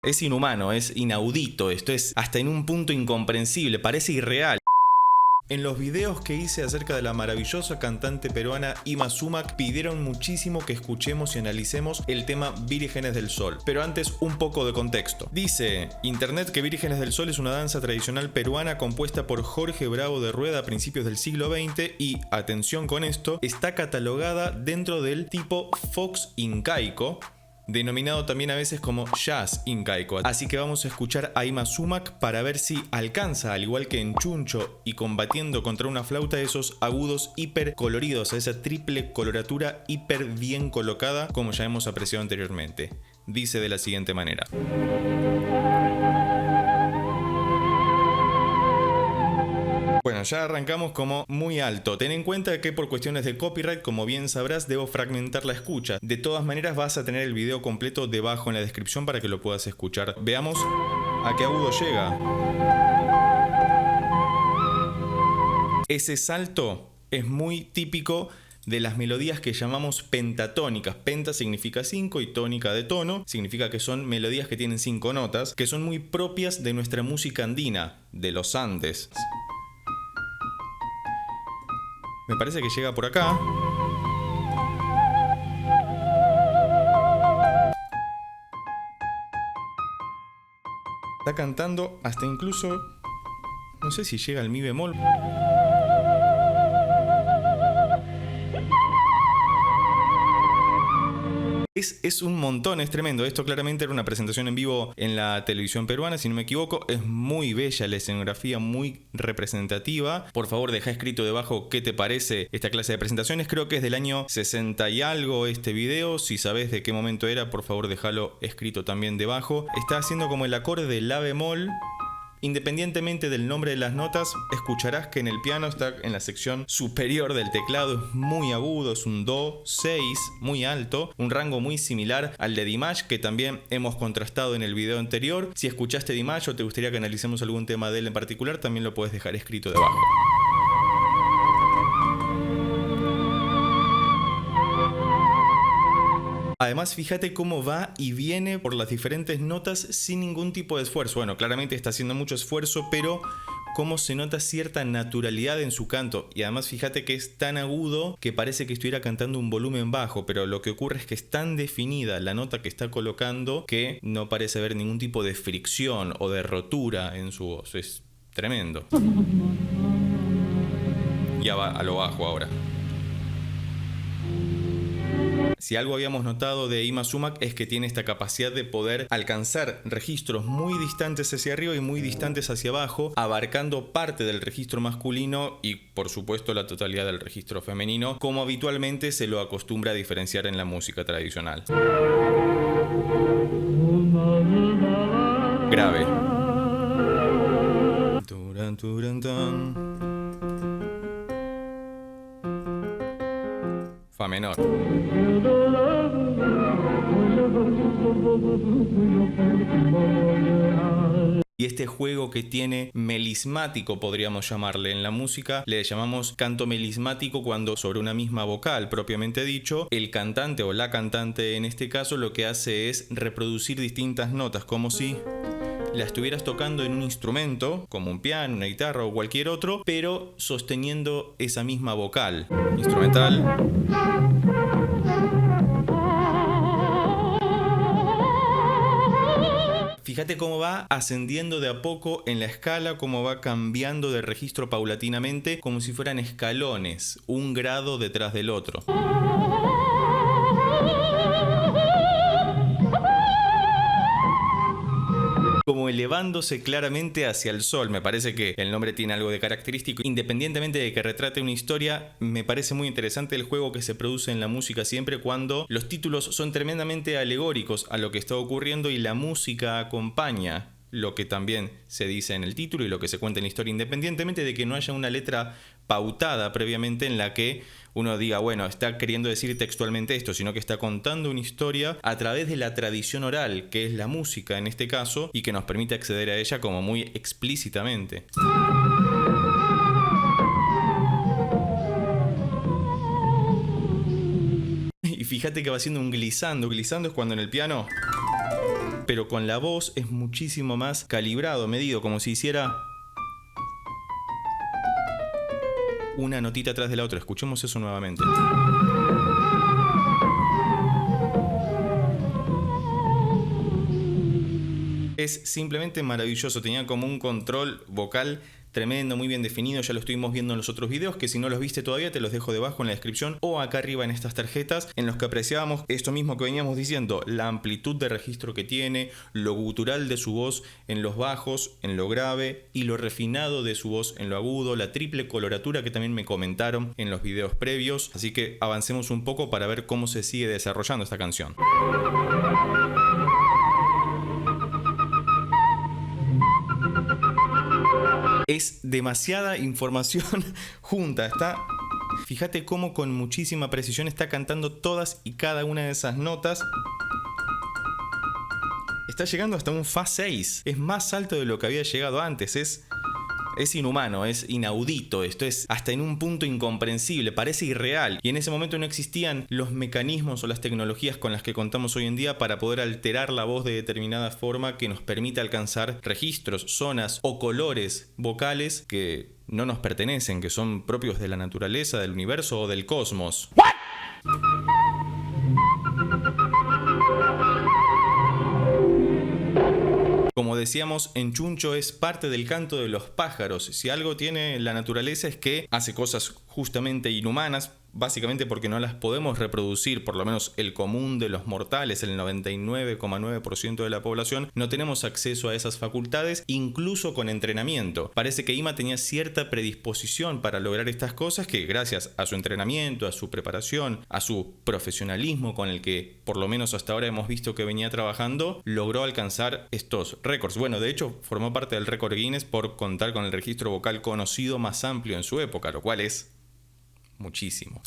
Es inhumano, es inaudito, esto es hasta en un punto incomprensible, parece irreal. En los videos que hice acerca de la maravillosa cantante peruana Ima Sumac pidieron muchísimo que escuchemos y analicemos el tema Vírgenes del Sol. Pero antes un poco de contexto. Dice internet que Vírgenes del Sol es una danza tradicional peruana compuesta por Jorge Bravo de Rueda a principios del siglo XX y, atención con esto, está catalogada dentro del tipo Fox incaico, denominado también a veces como jazz incaico. Así que vamos a escuchar a Ima Sumac para ver si alcanza, al igual que en Chuncho y combatiendo contra una flauta, esos agudos hiper coloridos, a esa triple coloratura hiper bien colocada, como ya hemos apreciado anteriormente. Dice de la siguiente manera. Bueno, ya arrancamos como muy alto. Ten en cuenta que por cuestiones de copyright, como bien sabrás, debo fragmentar la escucha. De todas maneras vas a tener el video completo debajo en la descripción para que lo puedas escuchar. Veamos a qué agudo llega. Ese salto es muy típico de las melodías que llamamos pentatónicas. Penta significa 5 y tónica de tono. Significa que son melodías que tienen 5 notas, que son muy propias de nuestra música andina, de los Andes. Me parece que llega por acá. Está cantando hasta incluso... no sé si llega al mi bemol. Es un montón, es tremendo. Esto claramente era una presentación en vivo en la televisión peruana, si no me equivoco. Es muy bella la escenografía, muy representativa. Por favor, deja escrito debajo qué te parece esta clase de presentaciones. Creo que es del año 60 y algo este video. Si sabes de qué momento era, por favor, déjalo escrito también debajo. Está haciendo como el acorde de la bemol. Independientemente del nombre de las notas, escucharás que en el piano está en la sección superior del teclado, es muy agudo, es un do 6, muy alto, un rango muy similar al de Dimash, que también hemos contrastado en el video anterior. Si escuchaste Dimash o te gustaría que analicemos algún tema de él en particular, también lo puedes dejar escrito debajo. Además, fíjate cómo va y viene por las diferentes notas sin ningún tipo de esfuerzo. Bueno, claramente está haciendo mucho esfuerzo, pero cómo se nota cierta naturalidad en su canto. Y además fíjate que es tan agudo que parece que estuviera cantando un volumen bajo, pero lo que ocurre es que es tan definida la nota que está colocando que no parece haber ningún tipo de fricción o de rotura en su voz. Es tremendo. Ya va a lo bajo ahora. Si algo habíamos notado de Ima Sumac es que tiene esta capacidad de poder alcanzar registros muy distantes hacia arriba y muy distantes hacia abajo, abarcando parte del registro masculino y por supuesto la totalidad del registro femenino, como habitualmente se lo acostumbra a diferenciar en la música tradicional. Grave. Fa menor. Y este juego que tiene melismático, podríamos llamarle en la música, le llamamos canto melismático cuando sobre una misma vocal propiamente dicho, el cantante o la cantante en este caso lo que hace es reproducir distintas notas, como si la estuvieras tocando en un instrumento, como un piano, una guitarra o cualquier otro, pero sosteniendo esa misma vocal. Instrumental. Fíjate cómo va ascendiendo de a poco en la escala, cómo va cambiando de registro paulatinamente, como si fueran escalones, un grado detrás del otro. Como elevándose claramente hacia el sol. Me parece que el nombre tiene algo de característico. Independientemente de que retrate una historia, me parece muy interesante el juego que se produce en la música siempre cuando los títulos son tremendamente alegóricos a lo que está ocurriendo y la música acompaña lo que también se dice en el título y lo que se cuenta en la historia, independientemente de que no haya una letra pautada previamente en la que uno diga, bueno, está queriendo decir textualmente esto, sino que está contando una historia a través de la tradición oral, que es la música en este caso, y que nos permite acceder a ella como muy explícitamente. Y fíjate que va haciendo un glissando. Glissando es cuando en el piano pero con la voz es muchísimo más calibrado, medido, como si hiciera una notita atrás de la otra. Escuchemos eso nuevamente. Es simplemente maravilloso, tenía como un control vocal tremendo, muy bien definido, ya lo estuvimos viendo en los otros videos, que si no los viste todavía te los dejo debajo en la descripción o acá arriba en estas tarjetas, en los que apreciábamos esto mismo que veníamos diciendo, la amplitud de registro que tiene, lo gutural de su voz en los bajos, en lo grave, y lo refinado de su voz en lo agudo, la triple coloratura que también me comentaron en los videos previos, así que avancemos un poco para ver cómo se sigue desarrollando esta canción. Es demasiada información junta, está... Fíjate cómo con muchísima precisión está cantando todas y cada una de esas notas. Está llegando hasta un Fa 6. Es más alto de lo que había llegado antes. Es inhumano, es inaudito. Esto es hasta en un punto incomprensible, parece irreal. Y en ese momento no existían los mecanismos o las tecnologías con las que contamos hoy en día para poder alterar la voz de determinada forma que nos permita alcanzar registros, zonas o colores vocales que no nos pertenecen, que son propios de la naturaleza, del universo o del cosmos. ¿What? Como decíamos, en Chuncho es parte del canto de los pájaros. Si algo tiene la naturaleza es que hace cosas justamente inhumanas, básicamente porque no las podemos reproducir, por lo menos el común de los mortales, el 99,9% de la población, no tenemos acceso a esas facultades, incluso con entrenamiento. Parece que Ima tenía cierta predisposición para lograr estas cosas que gracias a su entrenamiento, a su preparación, a su profesionalismo con el que por lo menos hasta ahora hemos visto que venía trabajando, logró alcanzar estos récords. Bueno, de hecho formó parte del récord Guinness por contar con el registro vocal conocido más amplio en su época, lo cual es muchísimo.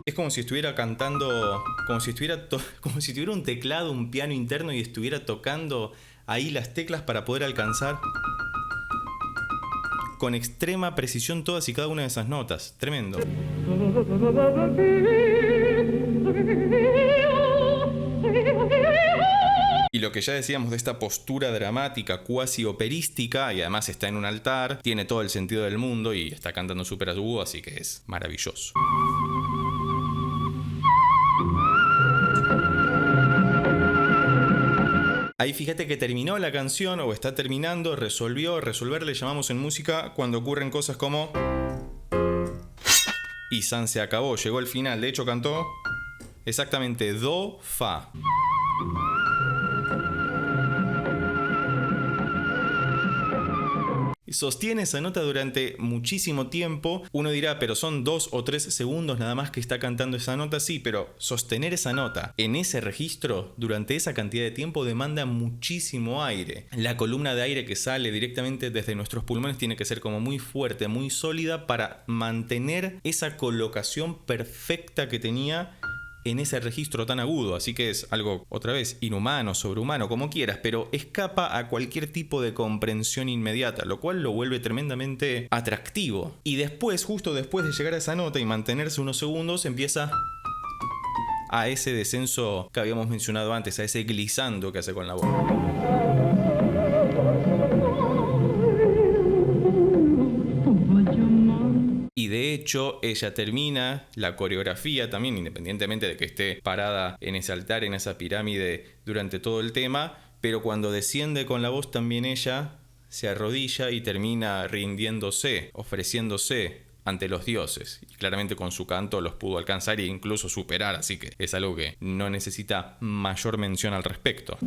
Es como si estuviera cantando, como si tuviera un teclado, un piano interno y estuviera tocando ahí las teclas para poder alcanzar con extrema precisión todas y cada una de esas notas. Tremendo. Y lo que ya decíamos de esta postura dramática, cuasi operística, y además está en un altar, tiene todo el sentido del mundo y está cantando súper agudo, así que es maravilloso. Ahí fíjate que terminó la canción, o está terminando, resolver le llamamos en música cuando ocurren cosas como... Y San se acabó, llegó al final, de hecho cantó exactamente Do, Fa. Sostiene esa nota durante muchísimo tiempo. Uno dirá, pero son 2 o 3 segundos nada más que está cantando esa nota. Sí, pero sostener esa nota en ese registro durante esa cantidad de tiempo demanda muchísimo aire. La columna de aire que sale directamente desde nuestros pulmones tiene que ser como muy fuerte, muy sólida para mantener esa colocación perfecta que tenía en ese registro tan agudo, así que es algo, otra vez, inhumano, sobrehumano, como quieras, pero escapa a cualquier tipo de comprensión inmediata, lo cual lo vuelve tremendamente atractivo. Y después, justo después de llegar a esa nota y mantenerse unos segundos, empieza a ese descenso que habíamos mencionado antes, a ese glissando que hace con la voz. Y de hecho ella termina la coreografía también, independientemente de que esté parada en ese altar, en esa pirámide durante todo el tema, pero cuando desciende con la voz también ella se arrodilla y termina rindiéndose, ofreciéndose ante los dioses. Y claramente con su canto los pudo alcanzar e incluso superar, así que es algo que no necesita mayor mención al respecto.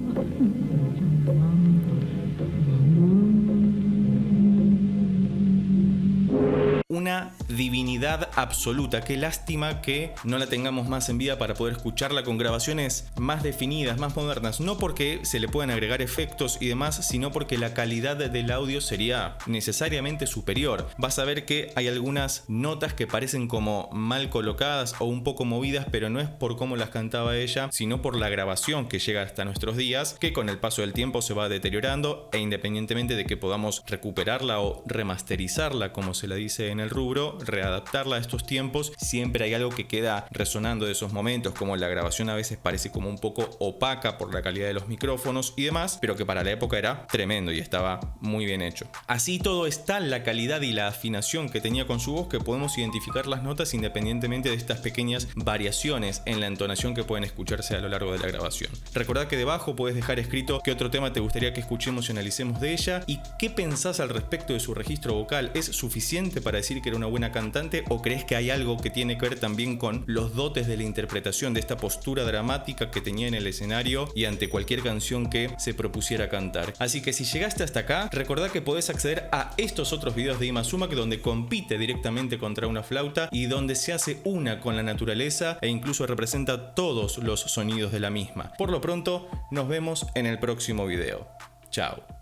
Una divinidad absoluta. Qué lástima que no la tengamos más en vida para poder escucharla con grabaciones más definidas, más modernas. No porque se le puedan agregar efectos y demás, sino porque la calidad del audio sería necesariamente superior. Vas a ver que hay algunas notas que parecen como mal colocadas o un poco movidas, pero no es por cómo las cantaba ella, sino por la grabación que llega hasta nuestros días, que con el paso del tiempo se va deteriorando, e independientemente de que podamos recuperarla o remasterizarla, como se la dice en el el rubro, readaptarla a estos tiempos. Siempre hay algo que queda resonando de esos momentos, como la grabación a veces parece como un poco opaca por la calidad de los micrófonos y demás, pero que para la época era tremendo y estaba muy bien hecho. Así todo está la calidad y la afinación que tenía con su voz, que podemos identificar las notas independientemente de estas pequeñas variaciones en la entonación que pueden escucharse a lo largo de la grabación. Recordad que debajo puedes dejar escrito qué otro tema te gustaría que escuchemos y analicemos de ella y qué pensás al respecto de su registro vocal. ¿Es suficiente para decir que era una buena cantante o crees que hay algo que tiene que ver también con los dotes de la interpretación, de esta postura dramática que tenía en el escenario y ante cualquier canción que se propusiera cantar? Así que si llegaste hasta acá, recordá que podés acceder a estos otros videos de Ima Sumac donde compite directamente contra una flauta y donde se hace una con la naturaleza e incluso representa todos los sonidos de la misma. Por lo pronto, nos vemos en el próximo video. Chao.